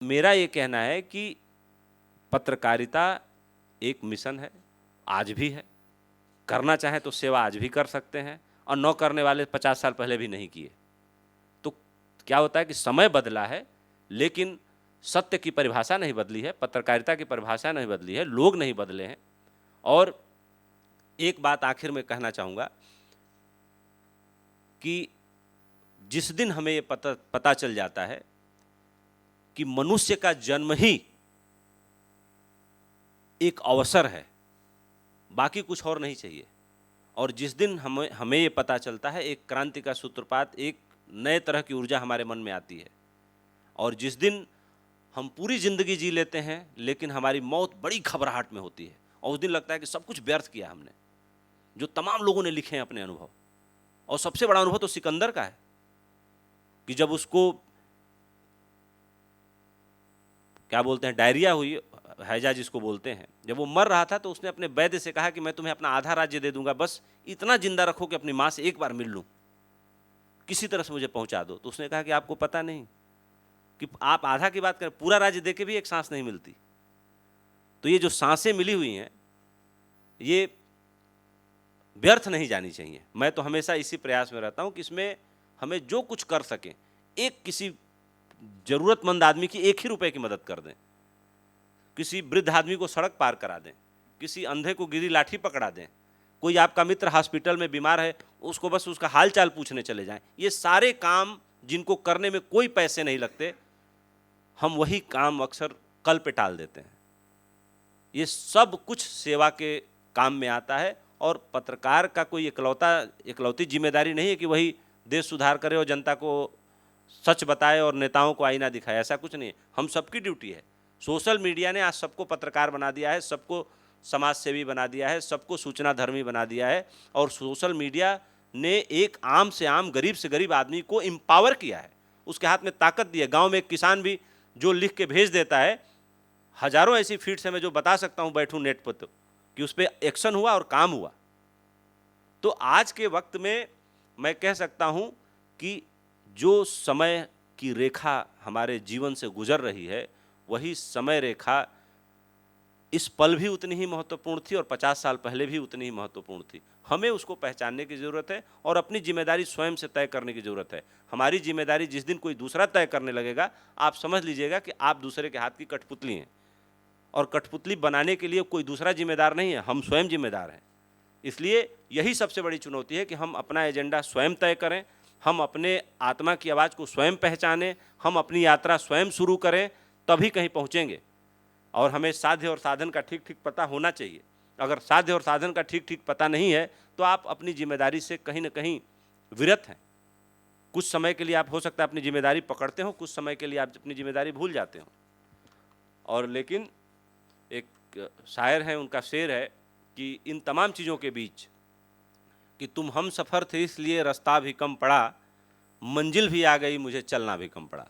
मेरा ये कहना है कि पत्रकारिता एक मिशन है, आज भी है। करना चाहें तो सेवा आज भी कर सकते हैं और न करने वाले 50 साल पहले भी नहीं किए। तो क्या होता है कि समय बदला है, लेकिन सत्य की परिभाषा नहीं बदली है, पत्रकारिता की परिभाषा नहीं बदली है, लोग नहीं बदले हैं। और एक बात आखिर में कहना चाहूँगा कि जिस दिन हमें ये पता चल जाता है कि मनुष्य का जन्म ही एक अवसर है, बाकी कुछ और नहीं चाहिए, और जिस दिन हमें ये पता चलता है, एक क्रांति का सूत्रपात, एक नए तरह की ऊर्जा हमारे मन में आती है, और जिस दिन हम पूरी जिंदगी जी लेते हैं लेकिन हमारी मौत बड़ी घबराहट में होती है, और उस दिन लगता है कि सब कुछ व्यर्थ किया हमने, जो तमाम लोगों ने लिखे हैं अपने अनुभव। और सबसे बड़ा अनुभव तो सिकंदर का है कि जब उसको क्या बोलते हैं, डायरिया हुई, हैजा जिसको बोलते हैं, जब वो मर रहा था तो उसने अपने वैद्य से कहा कि मैं तुम्हें अपना आधा राज्य दे दूंगा, बस इतना जिंदा रखो कि अपनी माँ से एक बार मिल लूं, किसी तरह से मुझे पहुंचा दो। तो उसने कहा कि आपको पता नहीं कि आप आधा की बात करें, पूरा राज्य दे के भी एक सांस नहीं मिलती। तो ये जो सांसें मिली हुई हैं, ये व्यर्थ नहीं जानी चाहिए। मैं तो हमेशा इसी प्रयास में रहता हूं कि इसमें हमें जो कुछ कर सकें, एक किसी जरूरतमंद आदमी की 1 ही रुपए की मदद कर दें, किसी वृद्ध आदमी को सड़क पार करा दें, किसी अंधे को गिरी लाठी पकड़ा दें, कोई आपका मित्र हॉस्पिटल में बीमार है, उसको बस उसका हालचाल पूछने चले जाएं। ये सारे काम जिनको करने में कोई पैसे नहीं लगते, हम वही काम अक्सर कल पे टाल देते हैं। ये सब कुछ सेवा के काम में आता है, और पत्रकार का कोई इकलौती जिम्मेदारी नहीं है कि वही देश सुधार करे और जनता को सच बताए और नेताओं को आईना दिखाए, ऐसा कुछ नहीं है। हम सबकी ड्यूटी है। सोशल मीडिया ने आज सबको पत्रकार बना दिया है, सबको समाज सेवी बना दिया है, सबको सूचना धर्मी बना दिया है, और सोशल मीडिया ने एक आम से आम, गरीब से गरीब आदमी को एम्पावर किया है, उसके हाथ में ताकत दी है। गाँव में एक किसान भी जो लिख के भेज देता है, हजारों ऐसी फीड्स हैं मैं जो बता सकता हूँ बैठूँ नेट पर, तो कि उस पर एक्शन हुआ और काम हुआ। तो आज के वक्त में मैं कह सकता हूँ कि जो समय की रेखा हमारे जीवन से गुजर रही है, वही समय रेखा इस पल भी उतनी ही महत्वपूर्ण थी और 50 साल पहले भी उतनी ही महत्वपूर्ण थी। हमें उसको पहचानने की ज़रूरत है और अपनी जिम्मेदारी स्वयं से तय करने की ज़रूरत है। हमारी जिम्मेदारी जिस दिन कोई दूसरा तय करने लगेगा, आप समझ लीजिएगा कि आप दूसरे के हाथ की कठपुतली हैं, और कठपुतली बनाने के लिए कोई दूसरा जिम्मेदार नहीं है, हम स्वयं जिम्मेदार हैं। इसलिए यही सबसे बड़ी चुनौती है कि हम अपना एजेंडा स्वयं तय करें, हम अपने आत्मा की आवाज़ को स्वयं पहचानें, हम अपनी यात्रा स्वयं शुरू करें, तभी कहीं पहुँचेंगे। और हमें साध्य और साधन का ठीक ठीक पता होना चाहिए। अगर साध्य और साधन का ठीक ठीक पता नहीं है तो आप अपनी जिम्मेदारी से कहीं ना कहीं विरत हैं। कुछ समय के लिए आप हो सकता है अपनी जिम्मेदारी पकड़ते हो, कुछ समय के लिए आप अपनी जिम्मेदारी भूल जाते हो। और लेकिन एक शायर है, उनका शेर है कि इन तमाम चीज़ों के बीच कि तुम हम सफ़र थे इसलिए रास्ता भी कम पड़ा, मंजिल भी आ गई मुझे चलना भी कम पड़ा।